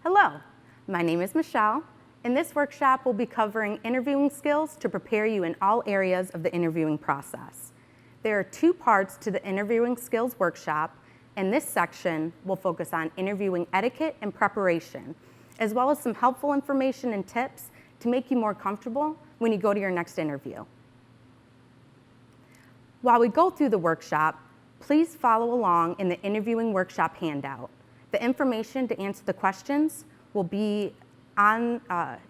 Hello, my name is Michelle, and this workshop will be covering interviewing skills to prepare you in all areas of the interviewing process. There are two parts to the interviewing skills workshop, and this section will focus on interviewing etiquette and preparation, as well as some helpful information and tips to make you more comfortable when you go to your next interview. While we go through the workshop, please follow along in the interviewing workshop handout. The information to answer the questions will be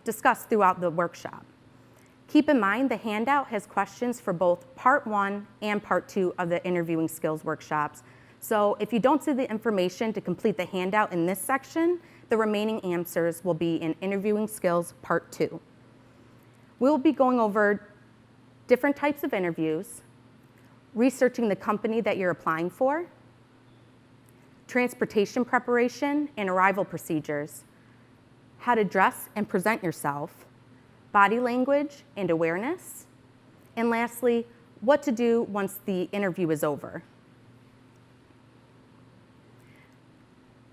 discussed throughout the workshop. Keep in mind the handout has questions for both Part 1 and Part 2 of the interviewing skills workshops. So if you don't see the information to complete the handout in this section, the remaining answers will be in interviewing skills Part 2. We'll be going over different types of interviews, researching the company that you're applying for, transportation preparation and arrival procedures, how to dress and present yourself, body language and awareness, and lastly, what to do once the interview is over.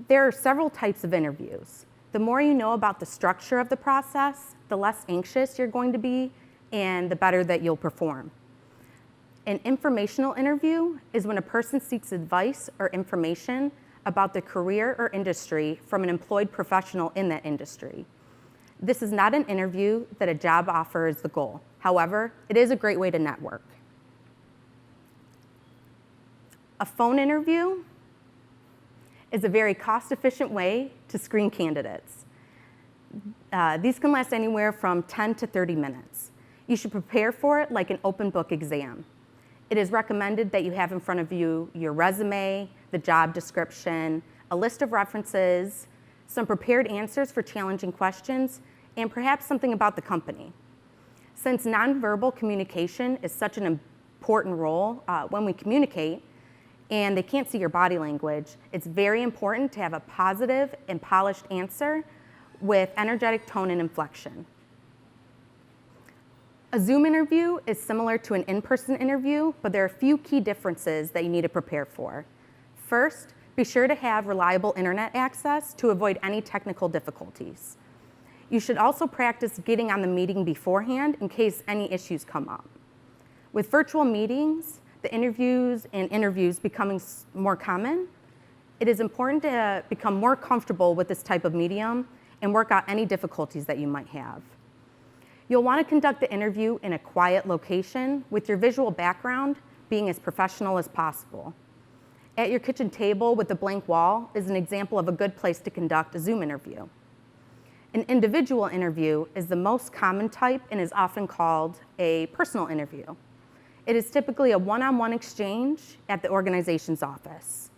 There are several types of interviews. The more you know about the structure of the process, the less anxious you're going to be and the better that you'll perform. An informational interview is when a person seeks advice or information about the career or industry from an employed professional in that industry. This is not an interview that a job offer is the goal. However, it is a great way to network. A phone interview is a very cost-efficient way to screen candidates. These can last anywhere from 10 to 30 minutes. You should prepare for it like an open book exam. It is recommended that you have in front of you your resume, the job description, a list of references, some prepared answers for challenging questions, and perhaps something about the company. Since nonverbal communication is such an important role when we communicate, and they can't see your body language, it's very important to have a positive and polished answer with energetic tone and inflection. A Zoom interview is similar to an in-person interview, but there are a few key differences that you need to prepare for. First, be sure to have reliable internet access to avoid any technical difficulties. You should also practice getting on the meeting beforehand in case any issues come up. With virtual meetings, the interviews becoming more common, it is important to become more comfortable with this type of medium and work out any difficulties that you might have. You'll want to conduct the interview in a quiet location with your visual background being as professional as possible. At your kitchen table with a blank wall is an example of a good place to conduct a Zoom interview. An individual interview is the most common type and is often called a personal interview. It is typically a one-on-one exchange at the organization's office.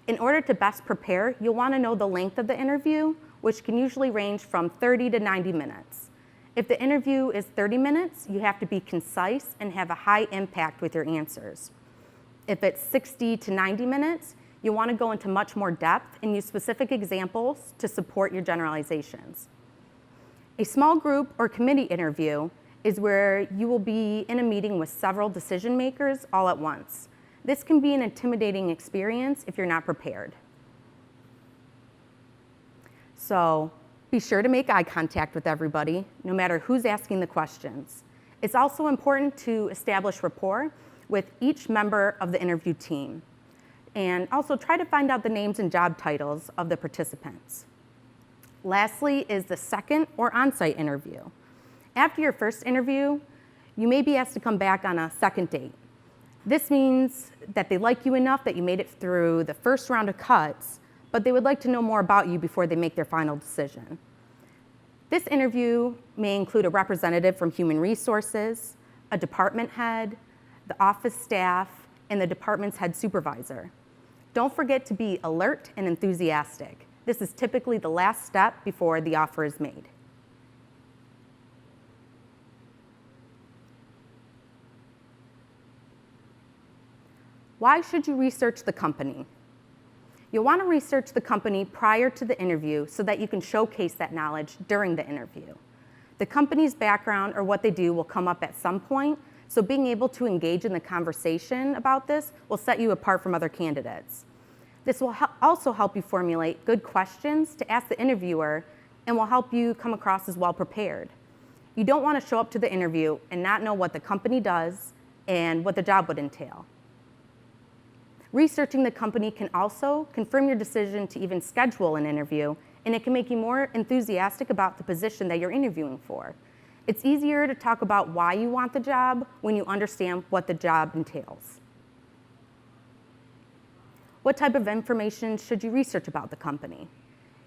In order to best prepare, you'll want to know the length of the interview, which can usually range from 30 to 90 minutes. If the interview is 30 minutes, you have to be concise and have a high impact with your answers. If it's 60 to 90 minutes, you want to go into much more depth and use specific examples to support your generalizations. A small group or committee interview is where you will be in a meeting with several decision makers all at once. This can be an intimidating experience if you're not prepared. So, be sure to make eye contact with everybody, no matter who's asking the questions. It's also important to establish rapport with each member of the interview team. And also try to find out the names and job titles of the participants. Lastly is the second or on-site interview. After your first interview, you may be asked to come back on a second date. This means that they like you enough that you made it through the first round of cuts, but they would like to know more about you before they make their final decision. This interview may include a representative from Human Resources, a department head, the office staff, and the department's head supervisor. Don't forget to be alert and enthusiastic. This is typically the last step before the offer is made. Why should you research the company? You'll want to research the company prior to the interview so that you can showcase that knowledge during the interview. The company's background or what they do will come up at some point, so being able to engage in the conversation about this will set you apart from other candidates. This will also help you formulate good questions to ask the interviewer and will help you come across as well prepared. You don't want to show up to the interview and not know what the company does and what the job would entail. Researching the company can also confirm your decision to even schedule an interview, and it can make you more enthusiastic about the position that you're interviewing for. It's easier to talk about why you want the job when you understand what the job entails. What type of information should you research about the company?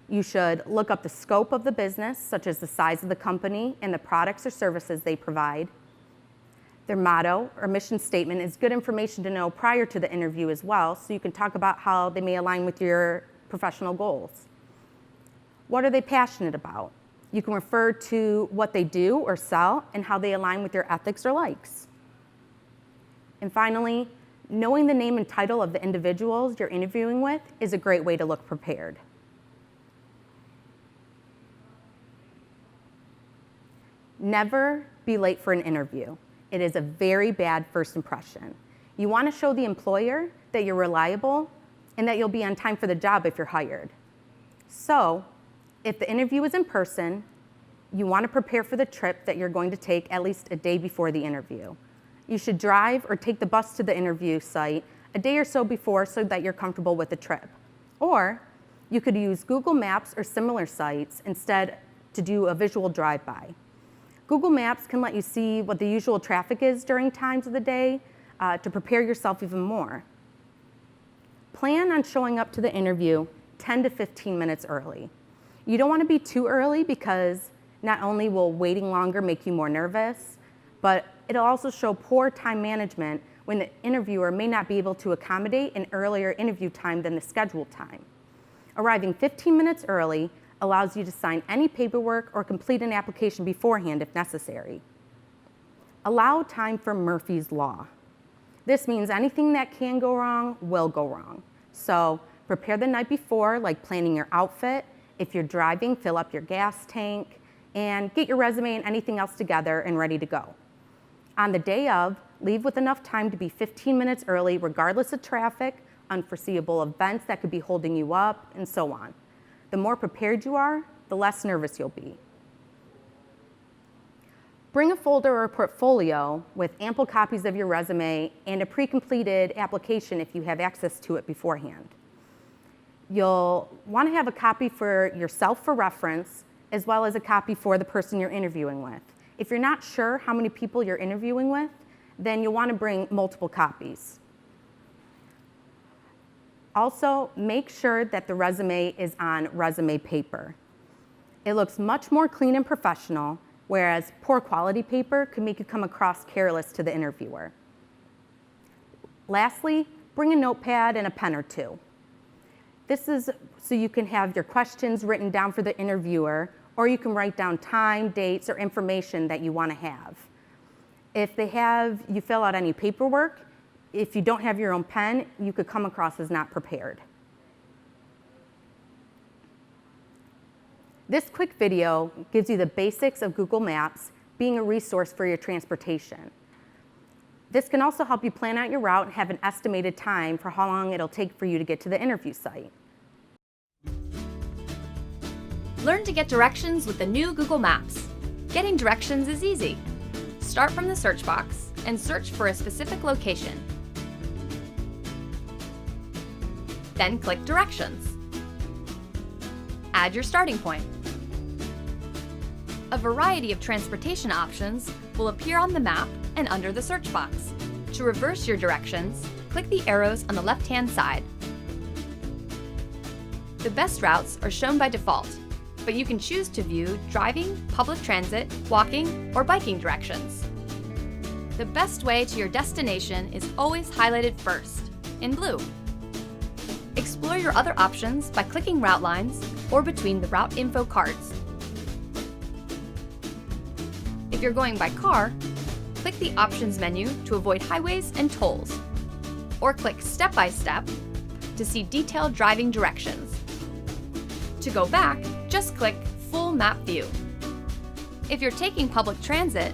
You should look up the scope of the business, such as the size of the company and the products or services they provide. Their motto or mission statement is good information to know prior to the interview as well, so you can talk about how they may align with your professional goals. What are they passionate about? You can refer to what they do or sell and how they align with your ethics or likes. And finally, knowing the name and title of the individuals you're interviewing with is a great way to look prepared. Never be late for an interview. It is a very bad first impression. You want to show the employer that you're reliable and that you'll be on time for the job if you're hired. So, if the interview is in person, you want to prepare for the trip that you're going to take at least a day before the interview. You should drive or take the bus to the interview site a day or so before so that you're comfortable with the trip. Or you could use Google Maps or similar sites instead to do a visual drive-by. Google Maps can let you see what the usual traffic is during times of the day to prepare yourself even more. Plan on showing up to the interview 10 to 15 minutes early. You don't want to be too early because not only will waiting longer make you more nervous, but it'll also show poor time management when the interviewer may not be able to accommodate an earlier interview time than the scheduled time. Arriving 15 minutes early allows you to sign any paperwork or complete an application beforehand if necessary. Allow time for Murphy's Law. This means anything that can go wrong will go wrong. So prepare the night before, like planning your outfit. If you're driving, fill up your gas tank and get your resume and anything else together and ready to go. On the day of, leave with enough time to be 15 minutes early regardless of traffic, unforeseeable events that could be holding you up, and so on. The more prepared you are, the less nervous you'll be. Bring a folder or a portfolio with ample copies of your resume and a pre-completed application if you have access to it beforehand. You'll want to have a copy for yourself for reference, as well as a copy for the person you're interviewing with. If you're not sure how many people you're interviewing with, then you'll want to bring multiple copies. Also, make sure that the resume is on resume paper. It looks much more clean and professional, whereas poor quality paper can make you come across careless to the interviewer. Lastly, bring a notepad and a pen or two. This is so you can have your questions written down for the interviewer, or you can write down time, dates, or information that you want to have. If they have you fill out any paperwork, if you don't have your own pen, you could come across as not prepared. This quick video gives you the basics of Google Maps being a resource for your transportation. This can also help you plan out your route and have an estimated time for how long it'll take for you to get to the interview site. Learn to get directions with the new Google Maps. Getting directions is easy. Start from the search box and search for a specific location. Then click Directions. Add your starting point. A variety of transportation options will appear on the map and under the search box. To reverse your directions, click the arrows on the left-hand side. The best routes are shown by default, but you can choose to view driving, public transit, walking, or biking directions. The best way to your destination is always highlighted first, in blue. Explore your other options by clicking route lines or between the route info cards. If you're going by car, click the Options menu to avoid highways and tolls, or click Step by Step to see detailed driving directions. To go back, just click Full Map View. If you're taking public transit,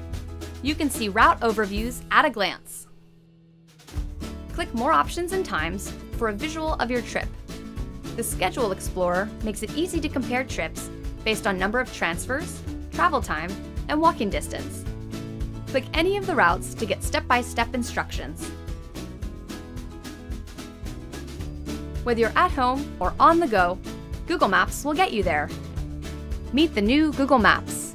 you can see route overviews at a glance. Click More Options and Times for a visual of your trip The Schedule Explorer makes it easy to compare trips based on number of transfers, travel time, and walking distance. Click any of the routes to get step-by-step instructions. Whether you're at home or on the go, Google Maps will get you there. Meet the new Google Maps.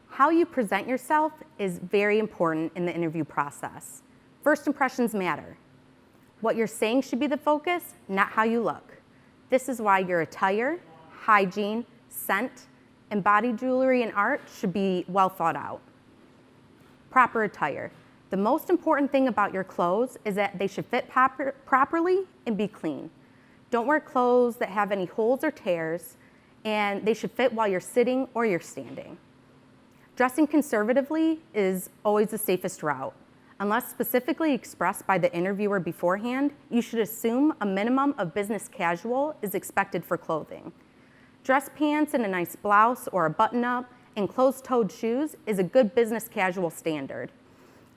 How you present yourself is very important in the interview process. First impressions matter. What you're saying should be the focus, not how you look. This is why your attire, hygiene, scent, and body jewelry and art should be well thought out. Proper attire. The most important thing about your clothes is that they should fit properly and be clean. Don't wear clothes that have any holes or tears, and they should fit while you're sitting or you're standing. Dressing conservatively is always the safest route. Unless specifically expressed by the interviewer beforehand, you should assume a minimum of business casual is expected for clothing. Dress pants and a nice blouse or a button-up and closed-toed shoes is a good business casual standard.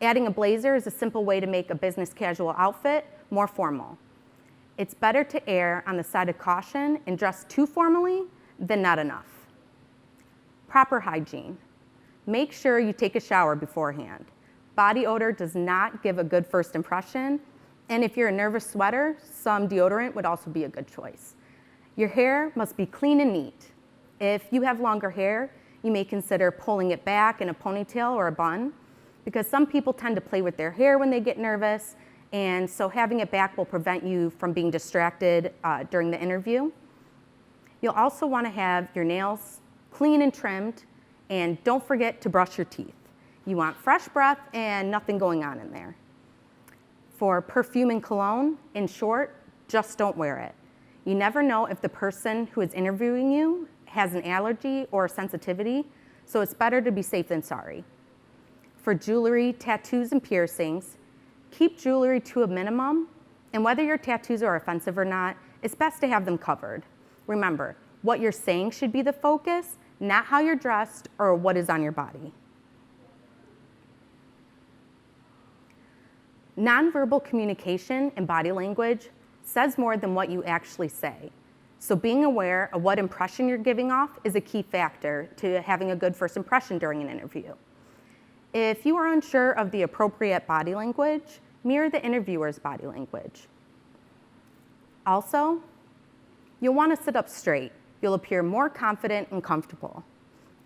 Adding a blazer is a simple way to make a business casual outfit more formal. It's better to err on the side of caution and dress too formally than not enough. Proper hygiene. Make sure you take a shower beforehand. Body odor does not give a good first impression, and if you're a nervous sweater, some deodorant would also be a good choice. Your hair must be clean and neat. If you have longer hair, you may consider pulling it back in a ponytail or a bun, because some people tend to play with their hair when they get nervous, and so having it back will prevent you from being distracted during the interview. You'll also want to have your nails clean and trimmed, and don't forget to brush your teeth. You want fresh breath and nothing going on in there. For perfume and cologne, in short, just don't wear it. You never know if the person who is interviewing you has an allergy or a sensitivity, so it's better to be safe than sorry. For jewelry, tattoos, and piercings, keep jewelry to a minimum, and whether your tattoos are offensive or not, it's best to have them covered. Remember, what you're saying should be the focus, not how you're dressed or what is on your body. Nonverbal communication and body language says more than what you actually say. So being aware of what impression you're giving off is a key factor to having a good first impression during an interview. If you are unsure of the appropriate body language, mirror the interviewer's body language. Also, you'll want to sit up straight. You'll appear more confident and comfortable.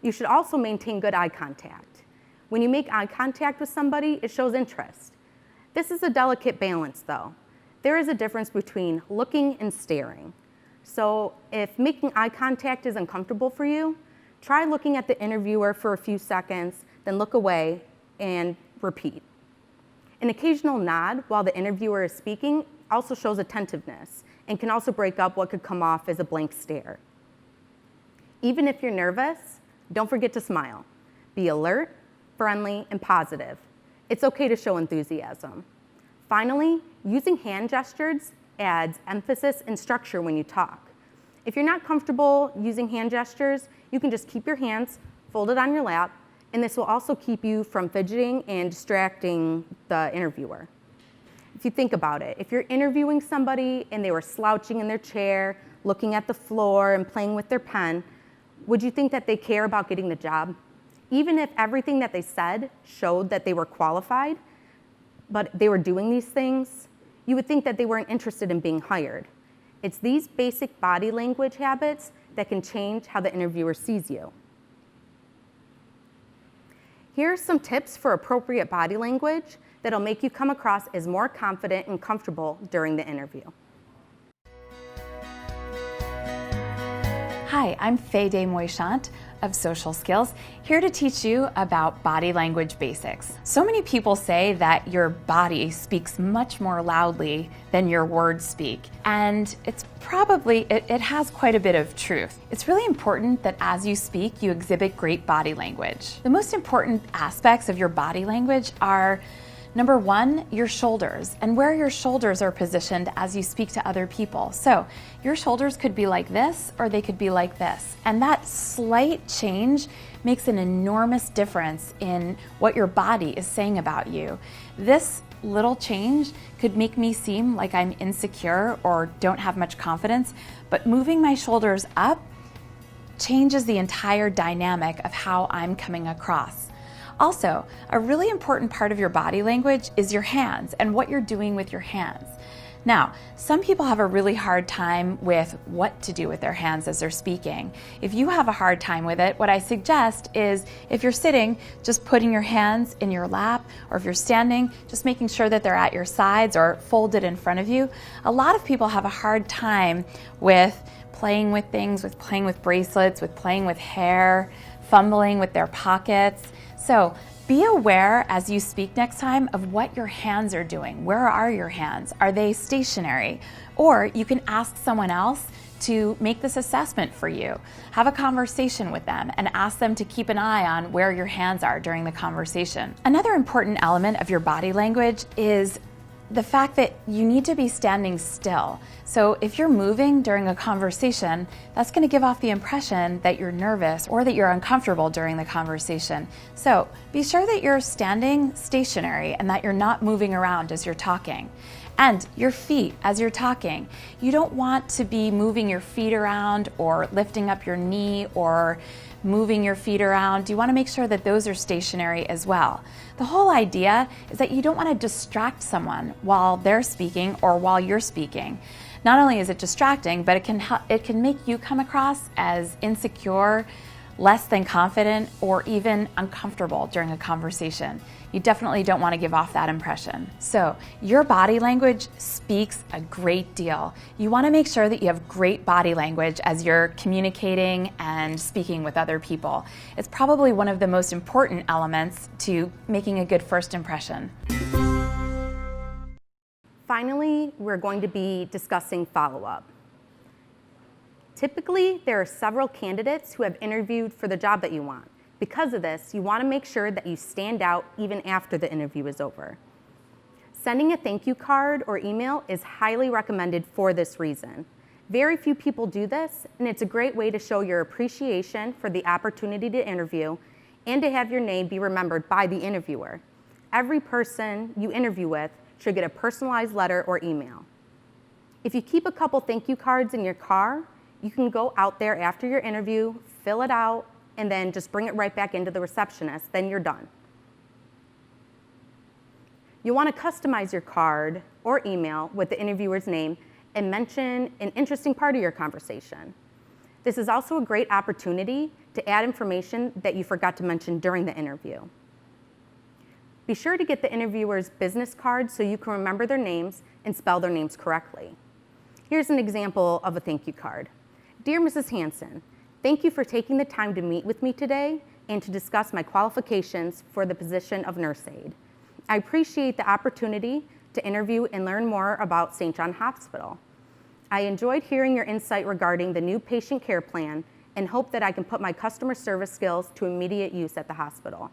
You should also maintain good eye contact. When you make eye contact with somebody, it shows interest. This is a delicate balance, though. There is a difference between looking and staring. So if making eye contact is uncomfortable for you, try looking at the interviewer for a few seconds, then look away and repeat. An occasional nod while the interviewer is speaking also shows attentiveness and can also break up what could come off as a blank stare. Even if you're nervous, don't forget to smile. Be alert, friendly, and positive. It's okay to show enthusiasm. Finally, using hand gestures adds emphasis and structure when you talk. If you're not comfortable using hand gestures, you can just keep your hands folded on your lap, and this will also keep you from fidgeting and distracting the interviewer. If you think about it, if you're interviewing somebody and they were slouching in their chair, looking at the floor and playing with their pen, would you think that they care about getting the job? Even if everything that they said showed that they were qualified, but they were doing these things, you would think that they weren't interested in being hired. It's these basic body language habits that can change how the interviewer sees you. Here are some tips for appropriate body language that'll make you come across as more confident and comfortable during the interview. Hi, I'm Faye Desmoichant of Social Skills, here to teach you about body language basics. So many people say that your body speaks much more loudly than your words speak, and it's probably, it has quite a bit of truth. It's really important that as you speak, you exhibit great body language. The most important aspects of your body language are number one, your shoulders, and where your shoulders are positioned as you speak to other people. So your shoulders could be like this, or they could be like this. And that slight change makes an enormous difference in what your body is saying about you. This little change could make me seem like I'm insecure or don't have much confidence, but moving my shoulders up changes the entire dynamic of how I'm coming across. Also, a really important part of your body language is your hands and what you're doing with your hands. Now, some people have a really hard time with what to do with their hands as they're speaking. If you have a hard time with it, what I suggest is if you're sitting, just putting your hands in your lap, or if you're standing, just making sure that they're at your sides or folded in front of you. A lot of people have a hard time with playing with things, with playing with bracelets, with playing with hair, fumbling with their pockets. So be aware as you speak next time of what your hands are doing. Where are your hands? Are they stationary? Or you can ask someone else to make this assessment for you. Have a conversation with them and ask them to keep an eye on where your hands are during the conversation. Another important element of your body language is the fact that you need to be standing still. So if you're moving during a conversation, that's going to give off the impression that you're nervous or that you're uncomfortable during the conversation. So be sure that you're standing stationary and that you're not moving around as you're talking. And your feet as you're talking. You don't want to be moving your feet around or lifting up your knee or moving your feet around. You want to make sure that those are stationary as well. The whole idea is that you don't want to distract someone while they're speaking or while you're speaking. Not only is it distracting, but it can make you come across as insecure, less than confident, or even uncomfortable during a conversation. You definitely don't want to give off that impression. So your body language speaks a great deal. You want to make sure that you have great body language as you're communicating and speaking with other people. It's probably one of the most important elements to making a good first impression. Finally, we're going to be discussing follow-up. Typically, there are several candidates who have interviewed for the job that you want. Because of this, you want to make sure that you stand out even after the interview is over. Sending a thank you card or email is highly recommended for this reason. Very few people do this, and it's a great way to show your appreciation for the opportunity to interview and to have your name be remembered by the interviewer. Every person you interview with should get a personalized letter or email. If you keep a couple thank you cards in your car, you can go out there after your interview, fill it out, and then just bring it right back into the receptionist, then you're done. You want to customize your card or email with the interviewer's name and mention an interesting part of your conversation. This is also a great opportunity to add information that you forgot to mention during the interview. Be sure to get the interviewer's business card so you can remember their names and spell their names correctly. Here's an example of a thank you card. Dear Mrs. Hansen, thank you for taking the time to meet with me today and to discuss my qualifications for the position of nurse aide. I appreciate the opportunity to interview and learn more about St. John Hospital. I enjoyed hearing your insight regarding the new patient care plan and hope that I can put my customer service skills to immediate use at the hospital.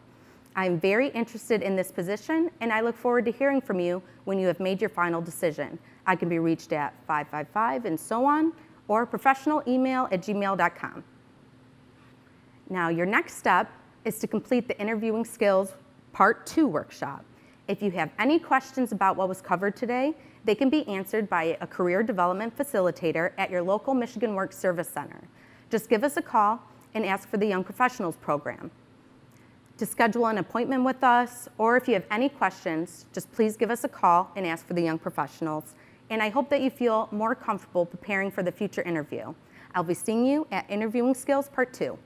I am very interested in this position and I look forward to hearing from you when you have made your final decision. I can be reached at 555 and so on, or professionalemail@gmail.com. Now, your next step is to complete the Interviewing Skills Part 2 workshop. If you have any questions about what was covered today, they can be answered by a career development facilitator at your local Michigan Works Service Center. Just give us a call and ask for the Young Professionals program. To schedule an appointment with us, or if you have any questions, just please give us a call and ask for the Young Professionals. And I hope that you feel more comfortable preparing for the future interview. I'll be seeing you at Interviewing Skills Part 2.